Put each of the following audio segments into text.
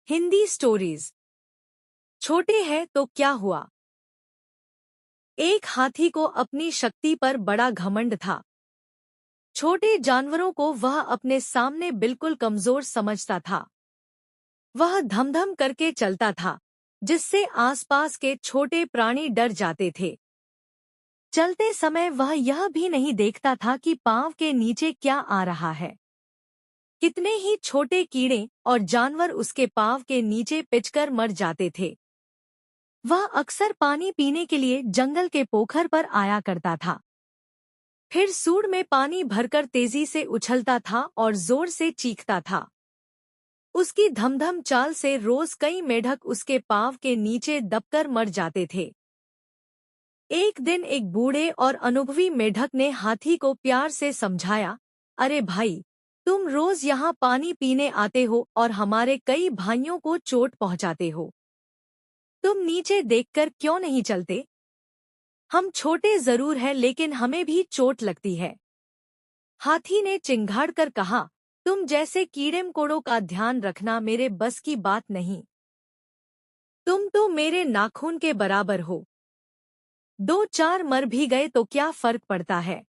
Hindi stories. छोटे हैं तो क्या हुआ। एक हाथी को अपनी शक्ति पर बड़ा घमंड था। छोटे जानवरों को वह अपने सामने बिल्कुल कमजोर समझता था। वह धमधम करके चलता था, जिससे आसपास के छोटे प्राणी डर जाते थे। चलते समय वह यह भी नहीं देखता था कि पांव के नीचे क्या आ रहा है। कितने ही छोटे कीड़े और जानवर उसके पांव के नीचे पिचकर मर जाते थे। वह अक्सर पानी पीने के लिए जंगल के पोखर पर आया करता था। फिर सूंड में पानी भरकर तेजी से उछलता था और जोर से चीखता था। उसकी धमधम चाल से रोज कई मेढक उसके पांव के नीचे दबकर मर जाते थे। एक दिन एक बूढ़े और अनुभवी मेढक ने हाथी को प्यार से समझाया, अरे भाई, तुम रोज यहाँ पानी पीने आते हो और हमारे कई भाइयों को चोट पहुँचाते हो। तुम नीचे देखकर क्यों नहीं चलते? हम छोटे जरूर हैं लेकिन हमें भी चोट लगती है। हाथी ने चिंघाड़ कर कहा, तुम जैसे कीड़े मकोड़ों का ध्यान रखना मेरे बस की बात नहीं। तुम तो मेरे नाखून के बराबर हो। दो चार मर भी गए तो क्या फर्क पड़ता है।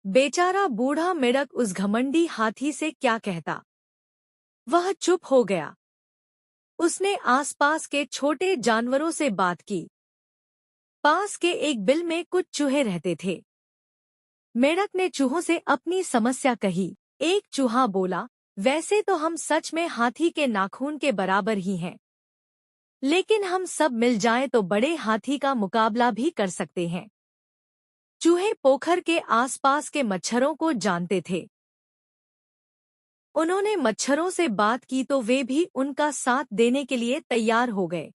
बेचारा बूढ़ा मेढक उस घमंडी हाथी से क्या कहता। वह चुप हो गया। उसने आसपास के छोटे जानवरों से बात की। पास के एक बिल में कुछ चूहे रहते थे। मेढक ने चूहों से अपनी समस्या कही। एक चूहा बोला, वैसे तो हम सच में हाथी के नाखून के बराबर ही हैं, लेकिन हम सब मिल जाएं तो बड़े हाथी का मुकाबला भी कर सकते हैं। चूहे पोखर के आसपास के मच्छरों को जानते थे। उन्होंने मच्छरों से बात की तो वे भी उनका साथ देने के लिए तैयार हो गए।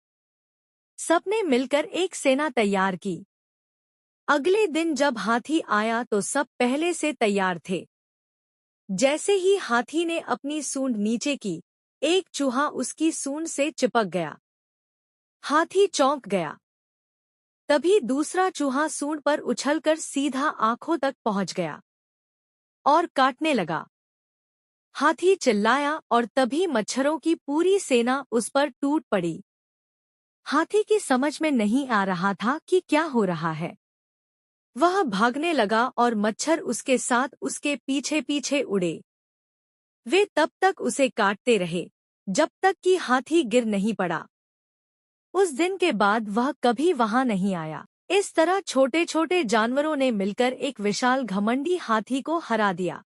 सबने मिलकर एक सेना तैयार की। अगले दिन जब हाथी आया तो सब पहले से तैयार थे। जैसे ही हाथी ने अपनी सूंड नीचे की, एक चूहा उसकी सूंड से चिपक गया। हाथी चौंक गया। तभी दूसरा चूहा सूंड पर उछलकर सीधा आंखों तक पहुंच गया और काटने लगा। हाथी चिल्लाया और तभी मच्छरों की पूरी सेना उस पर टूट पड़ी। हाथी की समझ में नहीं आ रहा था कि क्या हो रहा है। वह भागने लगा और मच्छर उसके साथ उसके पीछे पीछे उड़े। वे तब तक उसे काटते रहे जब तक कि हाथी गिर नहीं पड़ा। उस दिन के बाद वह कभी वहां नहीं आया। इस तरह छोटे छोटे जानवरों ने मिलकर एक विशाल घमंडी हाथी को हरा दिया।